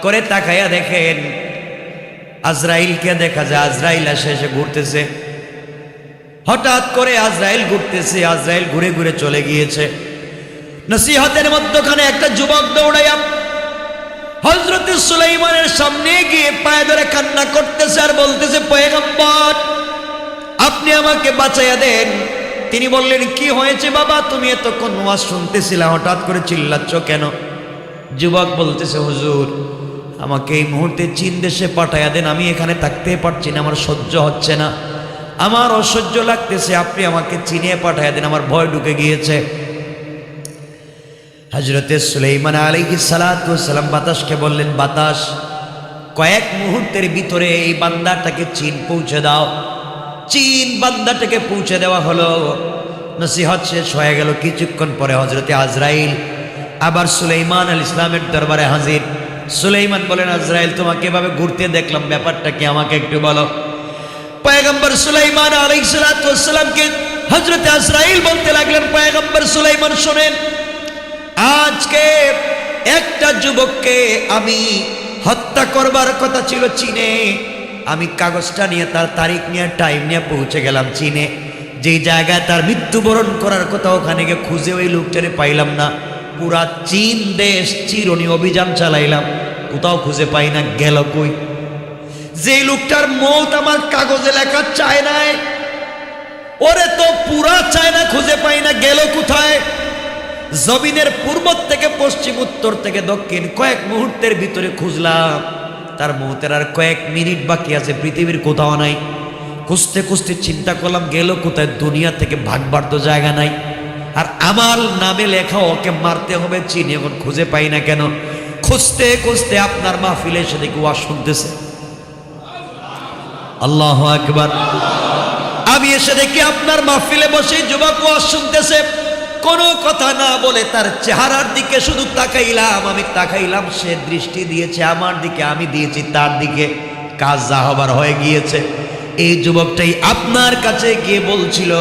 করে তাকাইয়া দেখেন আজরাইলকে দেখা যায়, আজরাইল এসে ঘুরতেছে। হঠাৎ করে আজরাইল ঘুরতেছে, আজরাইল ঘুরে ঘুরে চলে গিয়েছে। নসিহতের মধ্যখানে একটা যুবক দৌড়াইয়া হযরত সুলাইমানের সামনে গিয়ে পায়ে ধরে কান্না করতেছে আর বলতেছে, পয়গম্বর আপনি আমাকে বাঁচাইয়া দেন। তিনি বললেন, কি হয়েছে বাবা, তুমি এতক্ষণ ওয়াজ শুনতেছিলা, হঠাৎ করে চিল্লাচ্ছ কেন? যুবক বলতেছে, হুজুর আমাকে এই মুহূর্তে চীন দেশে পাঠাইয়া দেন, আমি এখানে থাকতে পারছি না, আমার সহ্য হচ্ছে না, আমার অসহ্য লাগতেছে, আপনি আমাকে চীনে পাঠাইয়া দেন, আমার ভয় ঢুকে গিয়েছে। হযরতে সুলাইমান আলাইহিস সালাতু ওয়াস সালাম বাতাসকে বললেন, বাতাস কয়েক মুহূর্তের ভিতরে এই বান্দাটাকে চীন পৌঁছে দাও। চীন বান্দাটাকে পৌঁছে দেওয়া হলো। নসিহত শেষ হয়ে গেল। কিছুক্ষণ পরে হযরতে আজরাইল আবার সুলাইমান আলাইহিস সালামের দরবারে হাজির। সুলাইমান বলেন, আজরাইল তোমাকে এভাবে ঘুরতে দেখলাম, ব্যাপারটা কি আমাকে একটু বলো। পয়গম্বর সুলাইমান আলাইহিস সালাতু ওয়াস সালামকে হযরতে আজরাইল বলতে লাগলেন, পয়গম্বর সুলাইমান শুনেন, আজকে একটা যুবককে আমি হত্যা করবার কথা ছিল চীনে, আমি কাগজটা নিয়ে তার তারিখ নিয়ে টাইম নিয়ে পৌঁছে গেলাম চীনে। যেই জায়গায় তার মৃত্যুবরণ করার কথা ওখানে গিয়ে খুঁজে ওই লোকটারে পাইলাম না। পুরা চীন দেশ চিরুনি অভিযান চালাইলাম, কোথাও খুঁজে পাই না, গেল কই? যেই লোকটার মৌত আমার কাগজে লেখা চায় নাই, ওরে তো পুরা চায় না, খুঁজে পাই না, গেল কোথায়? জমিনের পূর্ব থেকে পশ্চিম, উত্তর থেকে দক্ষিণ কয়েক মুহূর্তের ভিতরে খুঁজলাম, তার মৌতের আর কয়েক মিনিট বাকি আছে, পৃথিবীর কোথাও নাই। খুঁজতে খুঁজতে চিন্তা করলাম, গেল কোথায়? দুনিয়া থেকে ভাগবার তো জায়গা নাই, আর আমার নামে লেখা, ওকে মারতে হবে চীন, এখন খুঁজে পাই না কেন? খুঁজতে খুঁজতে আপনার মাহফিলে এসে দেখি ওয়াজ শুনতেছে। আল্লাহু আকবার। আমি এসে দেখি আপনার মাহফিলে বসে যুবক ওয়াজ শুনতেছে। কোনো কথা না বলে তার চেহারার দিকে শুধু তাকাইলাম, আমি তাকাইলাম, সে দৃষ্টি দিয়েছে আমার দিকে, আমি দিয়েছি তার দিকে, কাজ যা হবার হয়ে গিয়েছে। এই যুবকটাই আপনার কাছে গিয়ে বলছিল,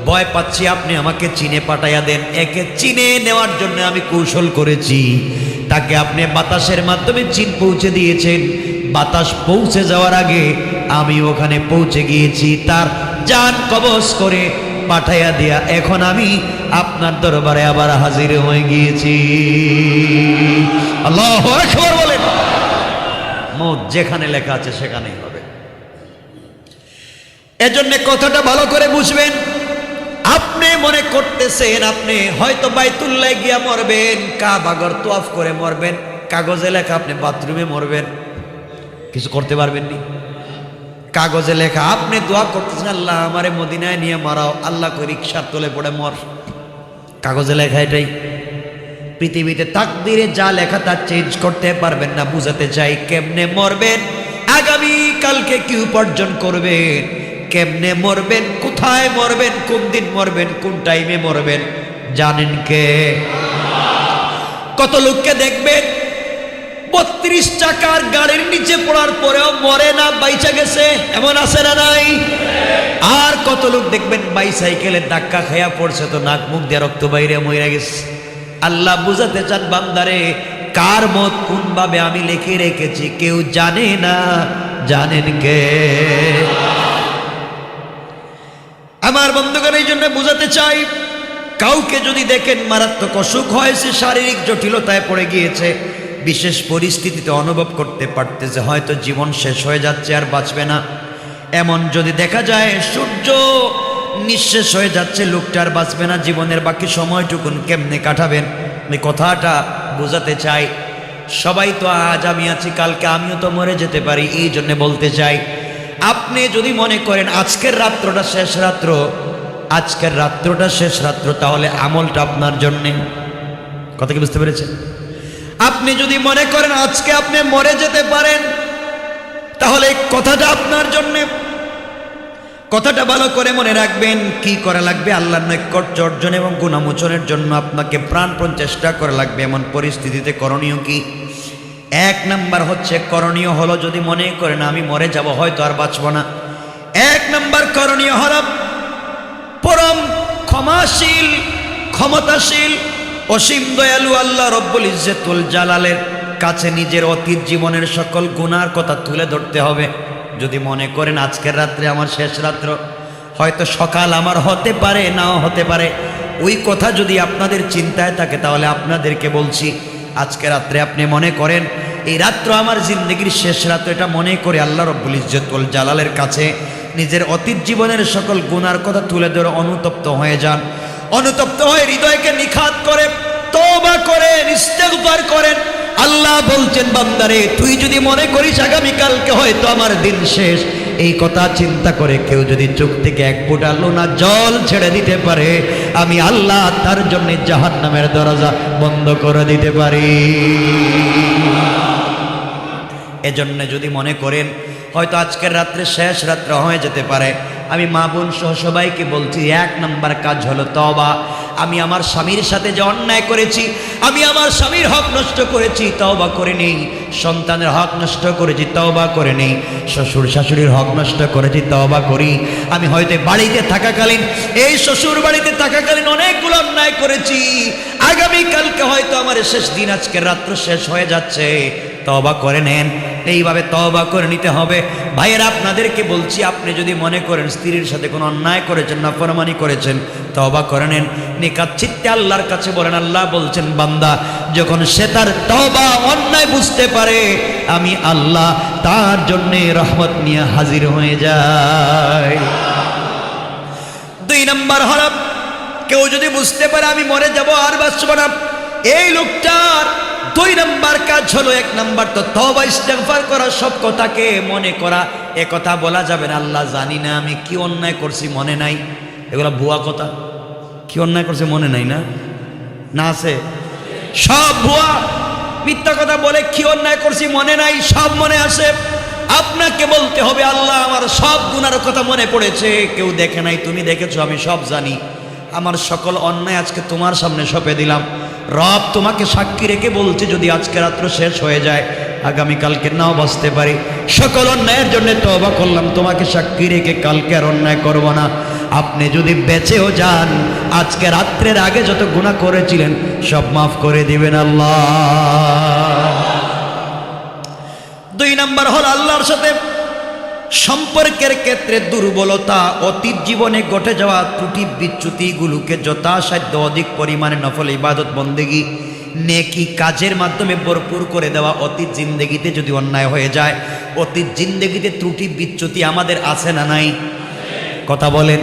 ভয় পাচ্ছি, আপনি আমাকে চীনে পাঠাইয়া দেন। একে চীনে নেওয়ার জন্য আমি কৌশল করেছি, তাকে আপনি বাতাসের মাধ্যমে চীন পৌঁছে দিয়েছেন। বাতাস পৌঁছে যাওয়ার আগে আমি ওখানে পৌঁছে গিয়েছি, তার জান কবজ করে পাঠাইয়া দিয়া এখন আমি আপনার দরবারে আবার হাজির হয়ে গিয়েছি। আল্লাহু আকবার বলেন। মৌত যেখানে লেখা আছে সেখানেই হবে। এজন্য কথাটা ভালো করে বুঝবেন। আপনি মনে করতেছেন আপনি হয়তো বাইতুল্লাহ গিয়া মরবেন, কাবাগর তওয়াফ করে মরবেন, কাগজে লেখা আপনি বাথরুমে মরবেন, কিছু করতে পারবেন নি। কাগজে লেখা আপনি দোয়া করতেছেন, আল্লাহ আমারে মদিনায় নিয়ে মারাও, আল্লাহ কই রিকশার তলে পড়ে মর। কাগজে লেখা এটাই। পৃথিবীতে তাকদিরে যা লেখা তা চেঞ্জ করতে পারবেন না। বুঝাতে চাই, কেমনে মরবেন, আগামী কালকে কি উপার্জন করবেন, কেমনে মরবেন, কোথায় মরবেন, কোন দিন মরবেন, কোন টাইমে মরবেন, জানেন কে? কত লোককে দেখবেন 32 চাকার গাড়ির নিচে পড়ার পরেও মরে না, বাইচা গেছে, এমন আছে না নাই? আর কত লোক দেখবেন বাইসাইকেলের ধাক্কা খাইয়া পড়ছে, তো নাক মুখ দিয়ে রক্ত বাইরে মরে গেছে। আল্লাহ বুঝাতে চান, বান্দারে কার মত কোন ভাবে আমি লিখে রেখেছি কেউ জানে না, জানেন কে? আমার বন্ধুগণ, এই জন্য বুঝাতে চাই, কাউকে যদি দেখেন মারাত্মক অসুখ হয়েছে, শারীরিক জটিলতায় পড়ে গিয়েছে, বিশেষ পরিস্থিতিতে অনুভব করতে পারতেছে হয়তো জীবন শেষ হয়ে যাচ্ছে, আর বাঁচবে না, এমন যদি দেখা যায়, সূর্য নিঃশেষ হয়ে যাচ্ছে, লোকটার বাঁচবে না, জীবনের বাকি সময়টুকুন কেমনে কাটাবেন? এই কথাটা বোঝাতে চাই। সবাই তো আজ আমি আছি, কালকে আমিও তো মরে যেতে পারি। এই জন্য বলতে চাই, আপনি যদি মনে করেন আজকের রাত্রটা শেষ রাত্র, আজকের রাত্রটা শেষ রাত্র, তাহলে আমলটা আপনার জন্যে। কথা কি বুঝতে পেরেছেন? আপনি যদি মনে করেন আজকে আপনি মরে যেতে পারেন, তাহলে কথাটা আপনার জন্যে। কথাটা ভালো করে মনে রাখবেন। কি করা লাগবে? আল্লাহর নৈকট্য অর্জন এবং গুনাহমোচনের জন্য আপনাকে প্রাণপণ চেষ্টা করা লাগবে। এমন পরিস্থিতিতে করণীয় কি? 1 নাম্বার হচ্ছে, করণীয় হলো, যদি মনে করেন আমি মরে যাব, হয়তো আর বাঁচব না, 1 নাম্বার করণীয় হলো পরম ক্ষমাশীল, ক্ষমতাশীল, অসীম দয়ালু আল্লাহ রব্বুল ইজ্জতুল জালালের কাছে নিজের অতীত জীবনের সকল গুনার কথা তুলে ধরতে হবে। যদি মনে করেন আজকের রাত্রে আমার শেষ রাত্র, হয়তো সকাল আমার হতে পারে নাও হতে পারে, ওই কথা যদি আপনাদের চিন্তায় থাকে তাহলে আপনাদেরকে বলছি আজকে রাত্রে আপনি মনে করেন এই রাত্র আমার জিন্দগির শেষ রাত্র, এটা মনে করে আল্লাহ রব্বুল ইজ্জত ওয়াল জালালের কাছে নিজের অতীত জীবনের সকল গুনার কথা তুলে ধরে অনুতপ্ত হয়ে যান। অনুতপ্ত হয়ে হৃদয়কে নিখাত করে তওবা করেন, ইস্তেগফার করেন। আল্লাহ বলছেন বান্দারে তুই যদি মনে করিস আগামীকালকে হয়তো আমার দিন শেষ, এই কথা চিন্তা করে কেউ যদি চোখ থেকে এক ফোঁটা লোনা জল ছেড়ে দিতে পারে, আমি আল্লাহ তার জন্য জাহান্নামের দরজা বন্ধ করে দিতে পারি। এজন্য যদি মনে করেন হয়তো আজকের রাত্রে শেষ রাত্র হয়ে যেতে পারে, আমি মা বোন সহ সবাইকে বলছি 1 নম্বর কাজ হলো তওবা। আমি আমার স্বামীর সাথে যে অন্যায় করেছি, আমি আমার স্বামীর হক নষ্ট করেছি, তওবা করে নেই। সন্তানের হক নষ্ট করেছি, তওবা করে নেই। শ্বশুর শাশুড়ির হক নষ্ট করেছি, তওবা করি। আমি হয়তো বাড়িতে থাকাকালীন, এই শ্বশুর বাড়িতে থাকাকালীন অনেকগুলো অন্যায় করেছি, আগামীকালকে হয়তো আমার শেষ দিন, আজকের রাত্র শেষ হয়ে যাচ্ছে, তওবা করে নেন। এইভাবে তওবা করে নিতে হবে। ভাইয়েরা আপনাদেরকে বলছি, আপনি যদি মনে করেন স্ত্রীর সাথে কোনো অন্যায় করেছেন, নাফরমানি করেছেন, তওবা করে নেন। নিকাত চিত্তে আল্লাহর কাছে বলেন। আল্লাহ বলছেন বান্দা যখন সে তার তওবা অন্যায় বুঝতে পারে, আমি আল্লাহ তার জন্য রহমত নিয়ে হাজির হয়ে যাই। 2 নম্বর হলো কেউ যদি বুঝতে পারে আমি মরে যাব আর বাঁচব না, এই লোকটার 2 নম্বর কাজ হলো, 1 নম্বর তো তওবা ইস্তেগফার করা, সব কথাকে মনে করা। এ কথা বলা যাবে না আল্লাহ জানি না আমি কি অন্যায় করছি, মনে নাই, এগুলো ভুয়া কথা। কি অন্যায় করছে মনে নাই না, না আছে, সব ভুয়া মিথ্যা কথা বলে কি অন্যায় করছি মনে নাই, সব মনে আসে। আপনাকে বলতে হবে আল্লাহ আমার সব গুনার কথা মনে পড়েছে, কেউ দেখে নাই, তুমি দেখেছো, আমি সব জানি। আমার সকল অন্যায় আজকে তোমার সামনে সঁপে দিলাম। রব তোমাকে সাক্ষী রেখে বলছে যদি আজকে রাত্র শেষ হয়ে যায়, আগামীকালকে নাও বাঁচতে পারি, সকল অন্যায়ের জন্য তওবা করলাম, তোমাকে সাক্ষী রেখে কালকে আর অন্যায় করব না। আপনি যদি বেঁচেও যান, আজকে রাত্রের আগে যত গুনাহ করেছিলেন সব মাফ করে দিবেন আল্লাহ। 2 নম্বর হল আল্লাহর সাথে সম্পর্কের ক্ষেত্রে দুর্বলতা, অতীত জীবনে ঘটে যাওয়া ত্রুটি বিচ্যুতিগুলোকে যথাসাধ্য অধিক পরিমাণে নফল ইবাদত বন্দেগী নেকি কাজের মাধ্যমে ভরপুর করে দেওয়া। অতীত জিন্দেগিতে যদি অন্যায় হয়ে যায়, অতীত জিন্দেগিতে ত্রুটি বিচ্যুতি আমাদের আছে না নাই? কথা বলেন,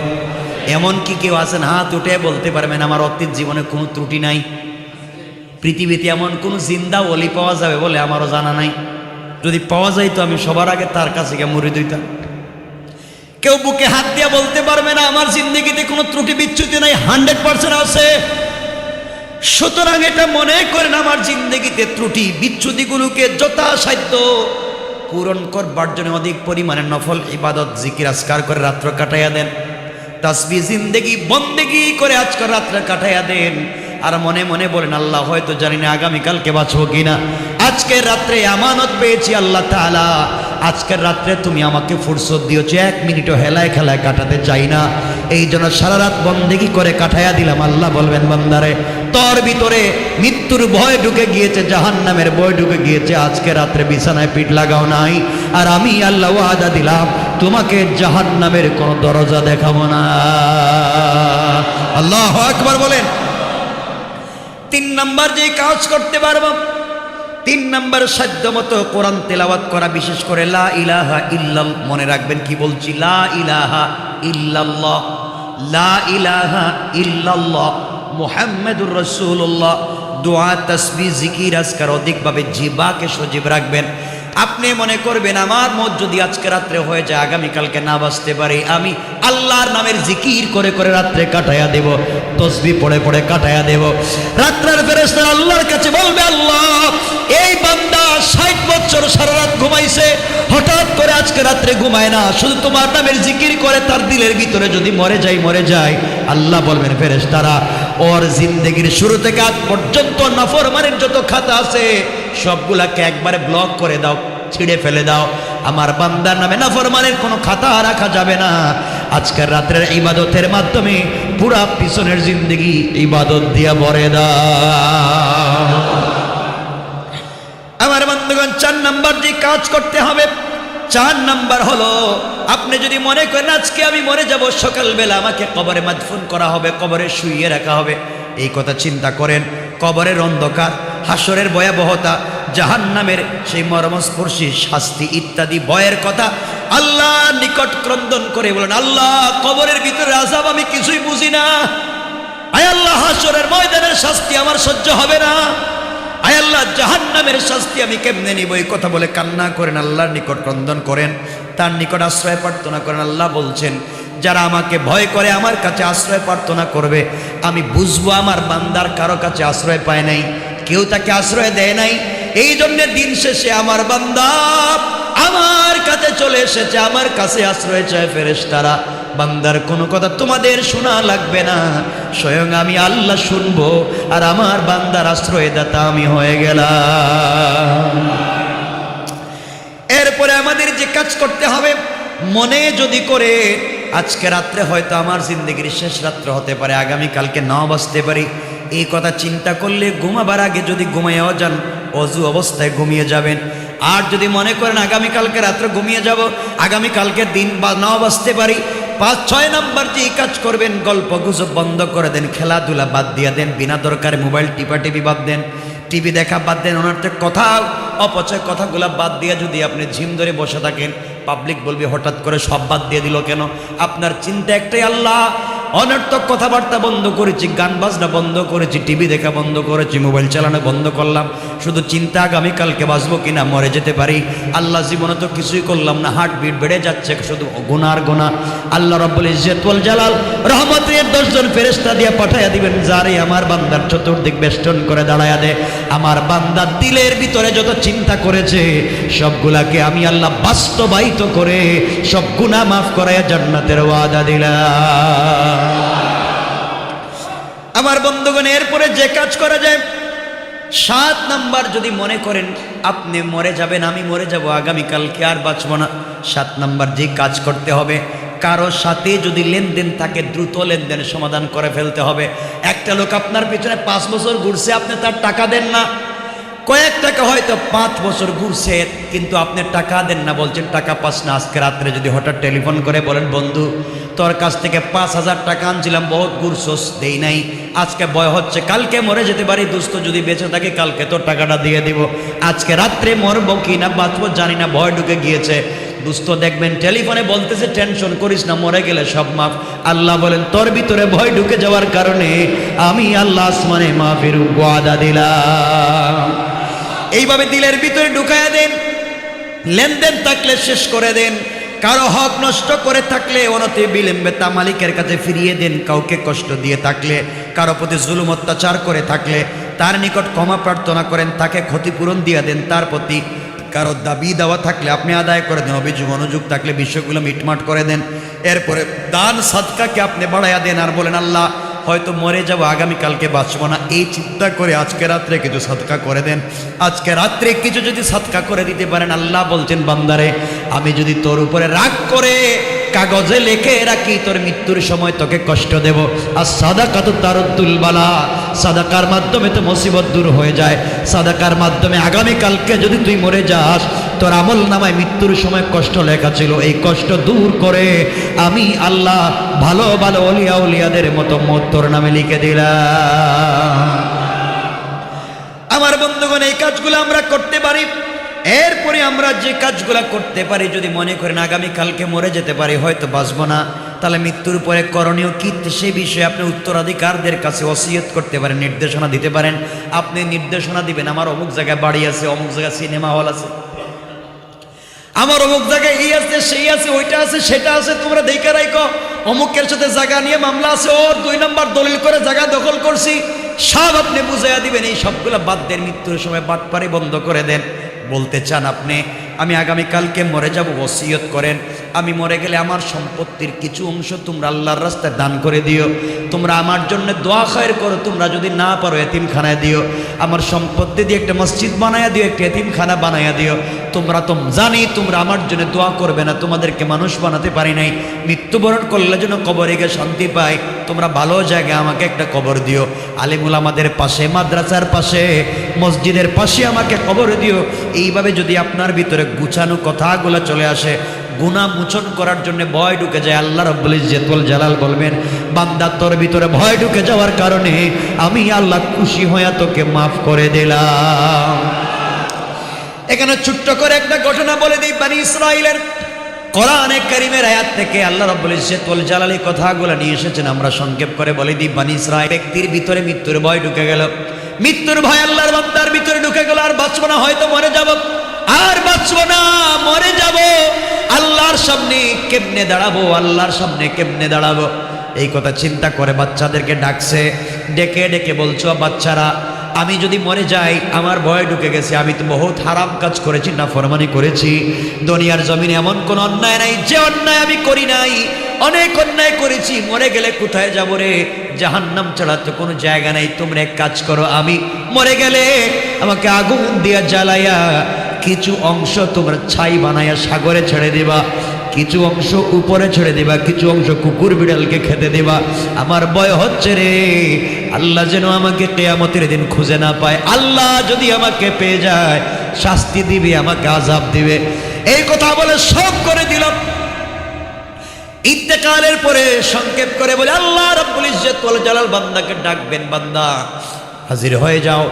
এমন কি কেউ আছেন হাত উঠে বলতে পারবেন আমার অতীত জীবনে কোনো ত্রুটি নাই? পৃথিবীতে এমন কোনো জিন্দা ওলি পাওয়া যাবে বলে আমারও জানা নাই। যদি পাওয়া যায় তো আমি সবার আগে তার কাছে গিয়ে মুরিদ হইতাম। কেউ বুকে হাত দিয়ে বলতে পারবে না আমার জিন্দেগিতে কোনো ত্রুটি বিচ্যুতি নাই, 100% আছে। সুতরাং এটা মনে করেন আমার জিন্দেগিতে ত্রুটি বিচ্যুতিগুলোকে যথাসাধ্য পূরণ করবার জন্য অধিক পরিমাণে নফল ইবাদত জিকির আজকার করে রাত্র কাটাইয়া দেন, তাসবিহ জিন্দেগি বন্দেগি করে আজকাল রাত্রে কাটাইয়া দেন। আর মনে মনে বলেন আল্লাহ হয়তো জানি না আগামীকালকে বাঁচবো কিনা, আজকের রাত্রে আমানত পেয়েছি আল্লাহ তাআলা, আজকের রাত্রে তুমি আমাকে ফুরসত দিয়েছো, 1 মিনিটও হেলায় খেলায় কাটাতে চাই না, এই জন্য সারা রাত বন্দেগি করে কাটাইয়া দিলাম। আল্লাহ বলবেন বান্দারে তোর ভিতরে মৃত্যুর ভয় ঢুকে গিয়েছে, জাহান্নামের ভয় ঢুকে গিয়েছে, আজকে রাত্রে বিছানায় পিঠ লাগাও নাই, আর আমি আল্লাহ ওয়াদা দিলাম তোমাকে জাহান্নামের কোনো দরজা দেখাবো না। আল্লাহু আকবার বলেন। 3 নম্বর যে কাজ করতে পারবো, 3 নম্বর সাধ্যমতো কোরআন তেলাওয়াত করা, বিশেষ করে লা ইলাহা ইল্লাল্লাহ। মনে রাখবেন কি বলছি, লা ইলাহা ইল্লাল্লাহ, লা ইলাহা ইল্লাল্লাহ মুহাম্মাদুর রাসূলুল্লাহ। দোয়া তাসবিহ জিকির আজকার অধিকভাবে জিবাকে সজীব রাখবেন। আপনি মনে করবেন আমার মত যদি আজকে রাত্রে হয়ে যায় আগামীকালকে না বাঁচতে পারি, আমি আল্লাহর নামের জিকির করে করে রাত্রে কাটাইয়া দেব, তসবিহ পড়ে পড়ে কাটাইয়া দেব। রাত্রের ফেরেশতারা আল্লাহর কাছে বলবে আল্লাহ এই বান্দা 60 বছর সারা রাত ঘুমাইছে, হঠাৎ করে আজকে রাত্রে ঘুমায় না, শুধু তোমার নামের জিকির করে, তার দিলের ভিতরে যদি মরে যায়। আল্লাহ বলবেন ফেরেশতারা ওর জিন্দেগির শুরু থেকে আজ পর্যন্ত নাফরমানির যত খাতা আছে সবগুলাকে একবারে ব্লক করে দাও, ছিঁড়ে ফেলে দাও। আমার বান্দার নামে নাফরমানের কোনো খাতা রাখা যাবে না। আজকের রাত্রের ইবাদতের মাধ্যমে পুরা পিছনের জিন্দেগি ইবাদত দিয়া ভরে দাও। 4 নাম্বার যে কাজ করতে হবে, 4 নাম্বার হলো আপনি যদি মনে করেন আজকে আমি মরে যাব, সকালবেলা আমাকে কবরে মাদফুন করা হবে, কবরে শুইয়ে রাখা হবে, এই কথা চিন্তা করেন। কবরের অন্ধকার, হাসরের ভয়াবহতা, জাহান্নামের সেই মর্মস্পর্শী শাস্তি ইত্যাদি ভয়ের কথা আল্লাহ নিকট ক্রন্দন করে বলেন, আল্লাহ কবরের ভিতরে আযাব আমি কিছুই বুঝি না, আয় আল্লাহ হাসরের ময়দানের শাস্তি আমার সহ্য হবে না, আয় আল্লাহ জাহান্নামের শাস্তি আমি কেমনে নিব, এই কথা বলে কান্না করেন, আল্লাহর নিকট ক্রন্দন করেন, তার নিকট আশ্রয় প্রার্থনা করেন। আল্লাহ বলছেন যারা আমাকে ভয় করে আমার কাছে আশ্রয় প্রার্থনা করবে, আমি বুঝবো আমার বান্দার কারো কাছে আশ্রয় পায় নাই, কেউ তাকে আশ্রয় দেয় নাই, এই জন্য দিন শেষে আমার বান্দা আমার কাছে চলে এসেছে, আমার কাছে আশ্রয় চায় ফেরেশতারা। বান্দার কোনো কথা তোমাদের শোনা লাগবে না, স্বয়ং আমি আল্লাহ শুনবো, আর আমার বান্দার আশ্রয়দাতা আমি হয়ে গেলাম। এরপরে আমাদের যে কাজ করতে হবে, মনে যদি করে আজকে রাত্রে হয়তো আমার জিন্দগির শেষ রাত্র হতে পারে, আগামীকালকে নাও বাঁচতে পারি, এই কথা চিন্তা করলে ঘুমাবার আগে যদি ঘুমাইয়াও যান অজু অবস্থায় ঘুমিয়ে যাবেন। আর যদি মনে করেন আগামীকালকে রাত্রে ঘুমিয়ে যাব, আগামীকালকে দিন বা নাও বাঁচতে পারি, 5-6 নাম্বার যে কাজ করবেন, গল্প গুজব বন্ধ করে দেন, খেলাধুলা বাদ দিয়ে দেন, বিনা দরকারে মোবাইল টিপি বাদ দেন, টিভি দেখা বাদ দেন, অনর্থক কথা অপচয় কথাগুলা বাদ দিয়ে যদি আপনি ঝিম ধরে বসে থাকেন, পাবলিক বলবে হঠাৎ করে সব বাদ দিয়ে দিল কেন, আপনার চিন্তা একটাই, আল্লাহ অনর্থক কথাবার্তা বন্ধ করেছি, গান বাজনা বন্ধ করেছি, টিভি দেখা বন্ধ করেছি, মোবাইল চালানো বন্ধ করলাম, শুধু চিন্তা আগামীকালকে বাঁচবো কিনা, মরে যেতে পারি, আল্লাহ জীবনে তো কিছুই করলাম না, হার্টবিট বেড়ে যাচ্ছে, শুধু গুনার গুনাহ। আল্লাহ রাব্বুল ইজ্জত ওয়াল জালাল রহমতের 10 জন ফেরেশতা দিয়ে পাঠাইয়া দিবেন, যারে আমার বান্দার চতুর্দিক বেষ্টন করে দাঁড়ায়া দে, আমার বান্দার দিলের ভিতরে যত চিন্তা করেছে সবগুলাকে আমি আল্লাহ বাস্তবায়িত করে সব গুনাহ মাফ করায়া জান্নাতের ওয়াদা দিলাম। আমার বন্ধুগণ, এরপরে যে কাজ করা যায়, 7 নাম্বার যদি মনে করেন আপনি মরে যাবেন, আমি মরে যাব, আগামীকালকে আর বাঁচব না, 7 নাম্বার যে কাজ করতে হবে, কারো সাথে যদি লেনদেন থাকে দ্রুত লেনদেন সমাধান করে ফেলতে হবে। একটা লোক আপনার পিছনে 5 বছর ঘুরছে, আপনি তার টাকা দেন না, কয়েক টাকা হয়তো 5 বছর ঘুরছে, কিন্তু আপনি টাকা দেন না, বলছেন টাকা পাস না, আজকে রাত্রে যদি হঠাৎ টেলিফোন করে বলেন, বন্ধু তোর কাছ থেকে 5000 টাকা আনছিলাম, বহুত ঘুরছোস, দেই নাই, আজকে ভয় হচ্ছে কালকে মরে যেতে পারি, দোস্ত যদি বেঁচে থাকে কালকে তোর টাকাটা দিয়ে দিব, আজকে রাত্রে মরবো কি না বাঁচবো জানি না, ভয় ঢুকে গিয়েছে, দুস্থ দেখবেন টেলিফোনে বলতেছে টেনশন করিস না, মরে গেলে সব মাফ। আল্লাহ বলেন তোর ভিতরে ভয় ঢুকে যাওয়ার কারণে আমি আল্লাহ আসমানে মাফের ওয়াদা দিলাম। এইভাবে দিলের ভিতরে ঢুকায়া দেন, লেনদেন থাকলে শেষ করে দেন, কারো হক নষ্ট করে থাকলে অনতি বিলম্বে তা মালিকের কাছে ফিরিয়ে দেন, কাউকে কষ্ট দিয়ে থাকলে, কারো প্রতি জুলুম অত্যাচার করে থাকলে তার নিকট ক্ষমা প্রার্থনা করেন, তাকে ক্ষতিপূরণ দিয়ে দেন, তার প্রতি কারো দাবি দেওয়া থাকলে আপনি আদায় করে দেন, অভিযোগ অনুযোগ থাকলে বিষয়গুলো মিটমাট করে দেন। এরপরে দান সাদকাকে আপনি বাড়াইয়া দেন, আর বলেন আল্লাহ হয়তো মরে যাব, আগামীকালকে বাঁচবো না, এই চিন্তা করে আজকে রাত্রে কিছু সাদকা করে দেন। আজকে রাত্রে কিছু যদি সাদকা করে দিতে পারেন, আল্লাহ বলছেন বান্দারে আমি যদি তোর উপরে রাগ করে কাগজে লিখে রাখি তোর মৃত্যুর সময় তোকে কষ্ট দেব, আর সাদাকাতু তারুদ্দুল বালা, সাদাকার মাধ্যমে তো মুসিবত দূর হয়ে যায়, সাদাকার মাধ্যমে আগামীকালকে যদি তুই মরে যাস তোর আমল নামায় মৃত্যুর সময় কষ্ট লেখা ছিল, এই কষ্ট দূর করে আমি আল্লাহ ভালো ভালো ওলিয়া উলিয়াদের মতো মত তোর নামে লিখে দিলাম। আমার বন্ধুগণ, এই কাজগুলো আমরা করতে পারি। এরপরে আমরা যে কাজগুলো করতে পারি, যদি মনে করেন আগামীকালকে মরে যেতে পারি, হয়তো বাঁচবো না, তাহলে মৃত্যুর পরে করণীয় কি সেই বিষয়ে আপনি উত্তরাধিকারদের কাছে ওসিয়ত করতে পারেন, নির্দেশনা দিতে পারেন। আপনি নির্দেশনা দিবেন আমার অমুক জায়গায় বাড়ি আছে, অমুক জায়গায় সিনেমা হল আছে, আমার অমুক জায়গায় এই আছে সেই আছে, ওইটা আছে সেটা আছে, তোমরা দেখে রাখো, অমুকের সাথে জায়গা নিয়ে মামলা আছে, ওর 2 নম্বর দলিল করে জায়গা দখল করছি, সব আপনি বুঝাইয়া দিবেন। এই সবগুলো বাদ দেন, মৃত্যুর সময় বাটপারি বন্ধ করে দেন। বলতে চান আপনি আমি আগামীকালকে মরে যাব, ওসিয়ত করেন, আমি মরে গেলে আমার সম্পত্তির কিছু অংশ তোমরা আল্লাহর রাস্তায় দান করে দিও, তোমরা আমার জন্য দোয়া খায়ের করো, তোমরা যদি না পারো এতিমখানায় দিও, আমার সম্পত্তি দিয়ে একটা মসজিদ বানায়া দিও, একটা এতিমখানা বানায়া দিও। তোমরা তো জানি তোমরা আমার জন্য দোয়া করবে না, তোমাদেরকে মানুষ বানাতে পারি নাই, মৃত্যুবরণ করলে যেন কবরে গিয়ে শান্তি পাই, তোমরা ভালো জায়গায় আমাকে একটা কবর দিও, আলিমুল আমাদের পাশে, মাদ্রাসার পাশে, মসজিদের পাশে আমাকে কবর দিও। এইভাবে যদি আপনার ভিতরে গুছানো কথাগুলো চলে আসে, গুনাহ মোচন করার জন্য ভয় ঢুকে যায়, আল্লাহ রাব্বুল ইজ্জত ওয়াল জালাল বলবেন, বান্দা তোর ভিতরে ভয় ঢুকে যাওয়ার কারণে আমি আল্লাহ খুশি হয়ে তোকে মাফ করে দিলাম। এখানে ছোট্ট করে একটা ঘটনা বলে দিই, বনি ইসরাইলের কোরআনে কারীমের আয়াত থেকে আল্লাহ রাব্বুল ইজ্জত ওয়াল জালাল এই কথাগুলো নিয়ে এসেছেন। আমরা সংক্ষেপ করে বলে দিই, বনি ইসরাইল ব্যক্তির ভিতরে মৃত্যুর ভয় ঢুকে গেল, মৃত্যুর ভয় আল্লাহর বান্দার ভিতরে ঢুকে গেল, আর বাঁচবো না, হয়তো মরে যাব, আর বাঁচবো না, মরে যাব, আল্লাহর সামনে কেমনে দাঁড়াবো, আল্লাহর সামনে কেমনে দাঁড়াবো, এই কথা চিন্তা করে বাচ্চাদেরকে ডাকছে, ডেকে ডেকে বলছো, বাচ্চারা আমি যদি মরে যাই, আমার ভয় ঢুকে গেছে, আমি তো বহুত হারাম কাজ করেছি, নাফরমানি করেছি, দুনিয়ার জমিনে এমন কোন অন্যায় নাই যে অন্যায় আমি করি নাই, অনেক অন্যায় করেছি, মরে গেলে কোথায় যাব রে, জাহান্নাম ছাড়া তো কোনো জায়গা নাই, তোমরা এক কাজ করো, আমি মরে গেলে আমাকে আগুন দিয়া জ্বালাইয়া কিছু অংশ তোমরা ছাই বানাইয়া সাগরে ছেড়ে দেবা, কিছু অংশ উপরে ছেড়ে দেবা, কিছু অংশ কুকুর বিড়ালকে খেতে দেবা, আমার ভয় হচ্ছে রে, আল্লাহ যেন আমাকে কিয়ামতের দিন খুঁজে না পায়, আল্লাহ যদি আমাকে পেয়ে যায় শাস্তি দিবে, আমাকে আযাব দিবে। এই কথা বলে সব করে দিলাম। ইন্তেকালের পরে সংক্ষেপ করে বলে আল্লাহ রাব্বুল ইজ্জত ওয়াল জালাল বান্দাকে ডাকবেন, বান্দা হাজির হয়ে যাও।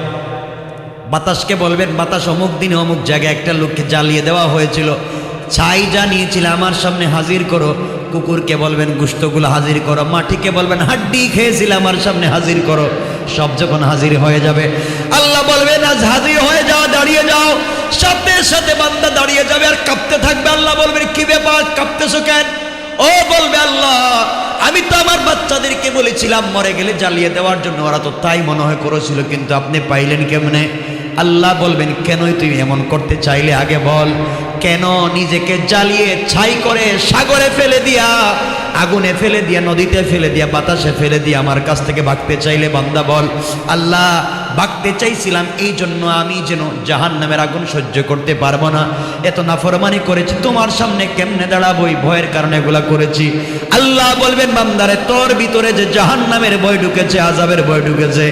বাতাসকে বলবেন, বাতাস অমুক দিনে অমুক জায়গায় একটা লোককে জ্বালিয়ে দেওয়া হয়েছিল, ছাই জানিয়েছিল, আমার সামনে হাজির করো। কুকুরকে বলবেন গোশতগুলো হাজির করো, মাটিকে বলবেন হাড্ডি খেয়েছিল, আমার সামনে হাজির করো। সব যখন হাজির হয়ে যাবে, আল্লাহ বলবেন আজ হাজির হয়ে যাও, দাঁড়িয়ে যাও। সাথে সাথে বান্দা দাঁড়িয়ে যাবে আর কাঁপতে থাকবে। আল্লাহ বলবেন কি ব্যাপার, কাঁপতেছো কেন? ও বলবে আল্লাহ আমি তো আমার বাচ্চাদেরকে বলেছিলাম মরে গেলে জ্বালিয়ে দেওয়ার জন্য, ওরা তো তাই মনে হয় করেছিল, কিন্তু আপনি পাইলেন কেমনে? আল্লাহ বলবেন কেনই তুই এমন করতে চাইলে আগে বল, কেন নিজেকে জ্বালিয়ে ছাই করে সাগরে ফেলে দিয়া, আগুনে ফেলে দিয়া, নদীতে ফেলে দিয়া, বাতাসে ফেলে দিয়া আমার কাছ থেকে ভাগতে চাইলে? বান্দা বল আল্লাহ ভাগতে চাইছিলাম এই জন্য আমি যেন জাহান্নামের আগুন সহ্য করতে পারবো না, এত নাফরমানি করেছি, তোমার সামনে কেমনে দাঁড়াবো, এই ভয়ের কারণে এগুলা করেছি। আল্লাহ বলবেন বান্দারে তোর ভিতরে যে জাহান্নামের ভয় ঢুকেছে, আযাবের ভয় ঢুকেছে,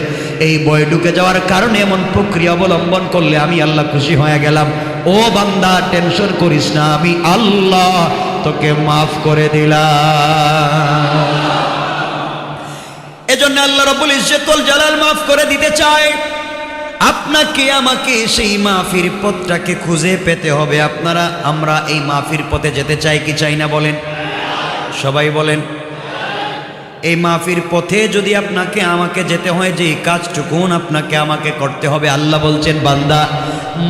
এই ভয় ঢুকে যাওয়ার কারণে এমন প্রক্রিয়া অবলম্বন করলে আমি আল্লাহ খুশি হয়ে গেলাম। ও বান্দা টেনশন করিস না, আমি আল্লাহ তোকে মাফ করে দিলাম। এজন্য আল্লাহ রাব্বুল ইজ্জত ওয়াল জালাল মাফ করে দিতে চায়। আপনাকে আমাকে সেই মাফির পথটাকে খুঁজে পেতে হবে। আমরা এই মাফির পথে যেতে চাই কি চাই না বলেন? সবাই বলেন। এই মাফির পথে যদি আপনাকে আমাকে যেতে হয়, যে কাজটুকুন আপনাকে আমাকে করতে হবে। আল্লাহ বলছেন বান্দা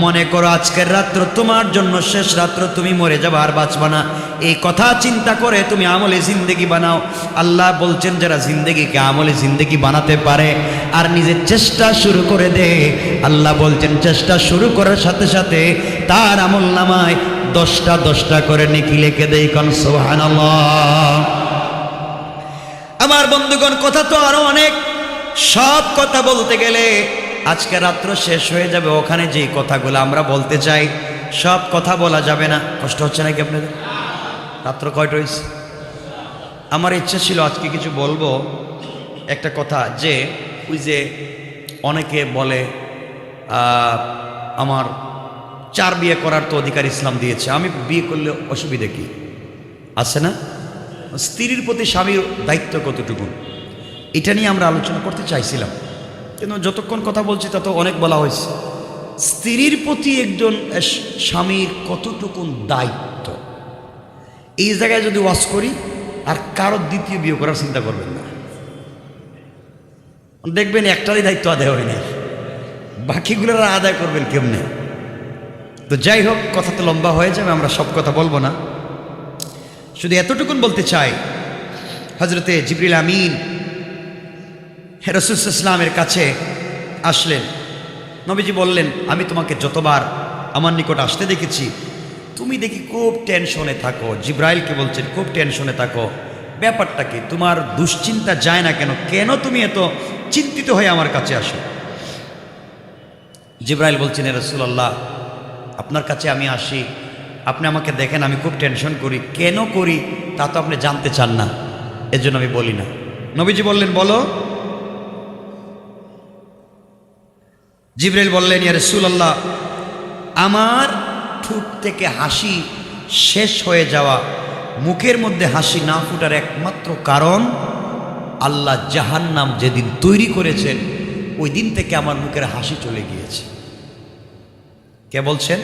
মনে করো আজকের রাত্র তোমার জন্য শেষ রাত্র, তুমি মরে যাবে আর বাঁচবা না, এই কথা চিন্তা করে তুমি আমলে জিন্দেগি বানাও। আল্লাহ বলছেন যারা জিন্দেগিকে আমলে জিন্দেগি বানাতে পারে আর নিজের চেষ্টা শুরু করে দে, আল্লাহ বলছেন চেষ্টা শুরু করার সাথে সাথে তার আমল নামায় 10টা করে নেকি লিখে দেই। কোন সুবহানাল্লাহ। আমার বন্ধুগণ কথা তো আরো অনেক, সব কথা বলতে গেলে আজকে রাত্র শেষ হয়ে যাবে। ওখানে যেই কথাগুলো আমরা বলতে চাই সব কথা বলা যাবে না। কষ্ট হচ্ছে নাকি আপনাদের? রাত্র কয়টা হয়েছে? আমার ইচ্ছা ছিল আজকে কিছু বলবো একটা কথা, যে ওই যে অনেকে বলে আমার 4 বিয়ে করার তো অধিকার ইসলাম দিয়েছে, আমি বিয়ে করলে অসুবিধা কি আছে না? স্ত্রীর প্রতি স্বামীর দায়িত্ব কতটুকু, এটা নিয়ে আমরা আলোচনা করতে চাইছিলাম, কিন্তু যতক্ষণ কথা বলছি তত অনেক বলা হয়েছে। স্ত্রীর প্রতি একজন স্বামীর কতটুকু দায়িত্ব, এই জায়গায় যদি ওয়াজ করি আর কারো দ্বিতীয় বিয়ে করার চিন্তা করবেন না, দেখবেন একটারই দায়িত্ব আদায় হয় না, বাকিগুলোর আদায় করবেন কেমনে? তো যাই হোক, কথা তো লম্বা হয়ে যাবে, আমরা সব কথা বলবো না, শুধু এতটুকুন বলতে চাই। হজরতে জিবরিল আমিন রাসূল সাল্লাল্লাহু আলাইহি ওয়াসাল্লামের কাছে আসলেন। নবীজি বললেন আমি তোমাকে যতবার আমার নিকট আসতে দেখেছি তুমি দেখি খুব টেনশনে থাকো। জিব্রাইলকে বলছেন খুব টেনশনে থাকো, ব্যাপারটা কি? তোমার দুশ্চিন্তা যায় না কেন? কেন তুমি এত চিন্তিত হয়ে আমার কাছে আসো? জিব্রাইল বলছেন, এ রাসূলুল্লাহ, আপনার কাছে আমি আসি, আপনি আমাকে দেখেন আমি খুব টেনশন করি। কেন করি তা তো আপনি জানতে চান না, এজন্য আমি বলি না। নবীজি বললেন, বলো। জিব্রাইল বললেন, ইয়া রাসূলুল্লাহ, আমার ঠোঁট থেকে হাসি শেষ হয়ে যাওয়া, মুখের মধ্যে হাসি না ফুটার একমাত্র কারণ আল্লাহ জাহান্নাম যেদিন তৈরি করেছেন ওই দিন থেকে আমার মুখের হাসি চলে গিয়েছে। কে বলছেন?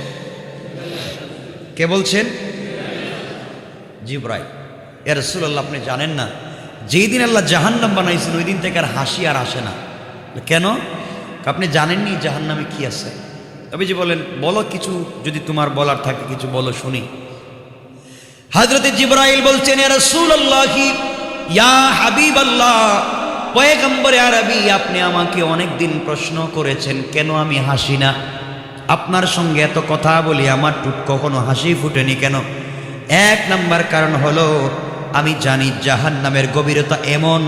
কে বলছেন? জিব্রাইল। ইয়া রাসূলুল্লাহ, আপনি জানেন না, যেই দিন আল্লাহ জাহান্নাম বানাইছেন ওই দিন থেকে আর হাসি আর আসে না। কেন? আপনি জানেননি জাহান্নামে কি আছে? নবীজি বলেন, বলো কিছু, যদি তোমার বলার থাকে কিছু বলো শুনি। হযরতে জিব্রাইল বলছেন, ইয়া রাসূলুল্লাহ, ইয়া হাবিবাল্লাহ, পয়গম্বরে আরবি, আপনি আমাকে অনেক দিন প্রশ্ন করেছেন কেন আমি হাসি না। আপনার সঙ্গে এত কথা বলি আমার ঠোঁট কখনো হাসি ফুটেনি কেন? এক নাম্বার কারণ হলো আমি জানি জাহান্নামের গভীরতা এমন,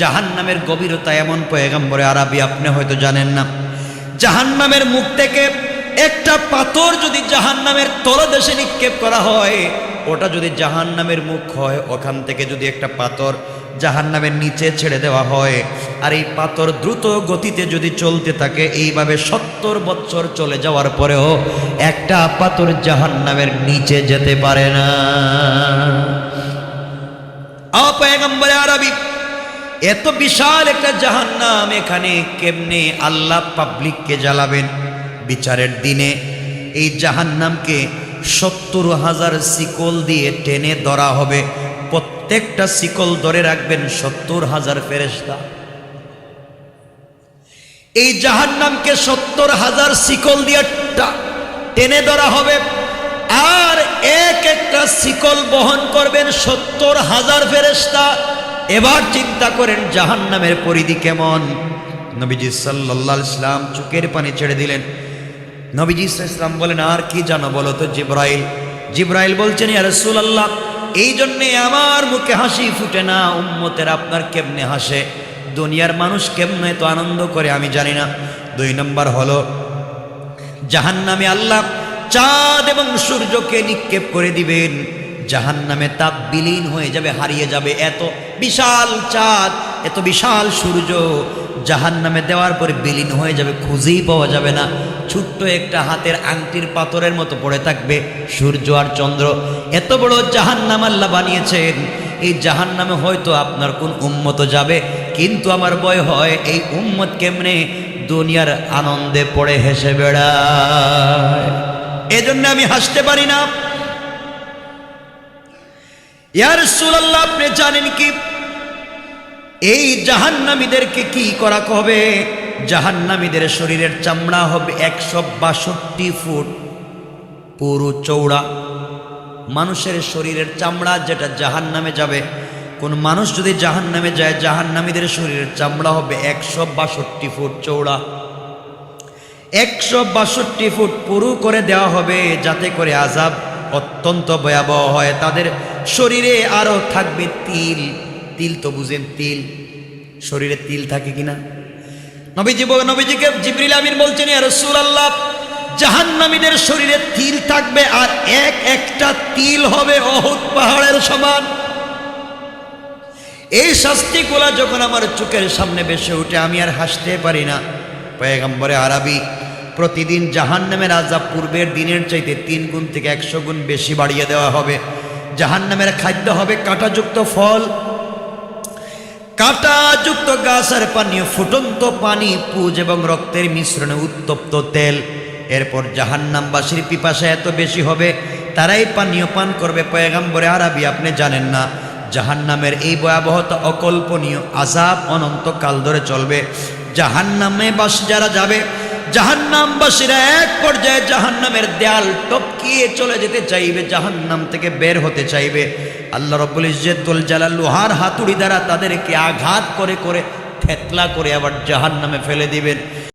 জাহান্নামের গভীরতা এমন পয়গম্বরে আরবি আপনি হয়তো জানেন না। জাহান্নামের মুখ থেকে একটা পাথর যদি জাহান্নামের তলদেশে নিক্ষেপ করা হয়, ওটা যদি জাহান্নামের মুখ হয়, ওখান থেকে যদি একটা পাথর জাহান্নামের নিচে ছেড়ে দেওয়া হয়, আর এই পাথর দ্রুত গতিতে যদি চলতে থাকে, এইভাবে 70 বছর চলে যাওয়ার পরেও একটা পাথর জাহান্নামের নিচে যেতে পারে না। পয়গম্বরে আরবি, এত বিশাল একটা জাহান্নাম, এখানে কেমনে আল্লাহ পাবলিককে জ্বালাবেন বিচারের দিনে? এই জাহান্নামকে 70,000 শিকল দিয়ে টেনে ধরা হবে। প্রত্যেকটা শিকল ধরে রাখবেন 70,000 ফেরেশতা। এই জাহান্নামকে 70,000 শিকল দিয়ে টেনে ধরা হবে, আর এক একটা শিকল বহন করবেন 70,000 ফেরেশতা। এবার চিন্তা করেন জাহান্নামের পরিধি কেমন। নবীজি সাল্লাল্লাহু আলাইহি ওয়াসাল্লাম চোখের পানি ছেড়ে দিলেন। নবীজি সাল্লাল্লাহু আলাইহি ওয়াসাল্লাম বলেন, আর কি জানো বলো তো জিব্রাইল? জিব্রাইল বলছেন, ইয়া রাসূলুল্লাহ, এই জন্যে আমার মুখে হাসি ফুটে না, উম্মতের আপনার কেমনে হাসে, দুনিয়ার মানুষ কেমনে তো আনন্দ করে আমি জানি না। 2 নম্বর হলো জাহান্নামে আল্লাহ চাঁদ এবং সূর্যকে নিক্ষেপ করে দিবেন, জাহান্নামে তাপ বিলীন হয়ে যাবে, হারিয়ে যাবে। এত বিশাল চাঁদ, এত বিশাল সূর্য জাহান্নামে দেওয়ার পরে বিলীন হয়ে যাবে, খুঁজেই পাওয়া যাবে না। ছোট্ট একটা হাতের আংটির পাথরের মতো পড়ে থাকবে সূর্য আর চন্দ্র। এত বড় জাহান্নাম আল্লাহ বানিয়েছেন। এই জাহান্নামে হয়তো আপনার কোন উম্মত যাবে, কিন্তু আমার ভয় হয় এই উম্মত কেমনে দুনিয়ার আনন্দে পড়ে হেসে বেড়ায়, এজন্য আমি হাসতে পারি না। ইয়া রাসূলুল্লাহ, আপনি জানেন কি এই জাহান্নামীদেরকে কি করা হবে? জাহান্নামীদের শরীরের চামড়া হবে 162 ফুট পুরো চৌড়া। মানুষের শরীরের চামড়া যেটা জাহান্নামে যাবে, কোন মানুষ যদি জাহান্নামে যায়, জাহান্নামীদের শরীরের চামড়া হবে 162 ফুট চৌড়া। 162 ফুট পুরু করে দেওয়া হবে, যাতে করে আযাব অত্যন্ত ভয়াবহ হয়। তাদের শরীরে আরো থাকবে তিল। তিল তো বুঝেন, তিল, শরীরে তিল থাকে কিনা? নবীজিকে জিবরিল আমিন বলছেন, ইয়া রাসূলুল্লাহ, জাহান্নামীদের শরীরে তিল থাকবে, আর এক একটা তিল হবে উহুদ পাহাড়ের সমান। এই শাস্তিগুলা যখন আমার চোখের সামনে ভেসে ওঠে, আমি আর হাসতে পারি না। পয়গম্বরে আরবি, প্রতিদিন জাহান্নামের আযাব পূর্বের দিনের চাইতে 3 গুণ থেকে 100 গুণ বেশি বাড়িয়ে দেওয়া হবে। জাহান্নামের খাদ্য হবে কাঁটাযুক্ত ফল, কাঁটাযুক্ত গাছ আর পানীয়, ফুটন্ত পানি, পুজ এবং রক্তের মিশ্রণে উত্তপ্ত তেল। এরপর জাহান্নামবাসীর পিপাসা এত বেশি হবে তারাই পানীয় পান করবে। পয়গম্বরে আরবি, আপনি জানেন না জাহান্নামের এই ভয়াবহতা অকল্পনীয়। আযাব অনন্তকাল ধরে চলবে। জাহান্নামে বাস যারা যাবে, জাহান্নামবাসীরা এক পর্যায়ে জাহান্নামের দেয়াল টপকিয়ে চলে যেতে চাইবে, জাহান্নাম থেকে বের হতে চাইবে। আল্লাহ রাব্বুল ইজ্জতুল জালাল লোহার হাতুড়ি দ্বারা তাদেরকে আঘাত করে করে থেতলা করে আবার জাহান্নামে ফেলে দিবেন।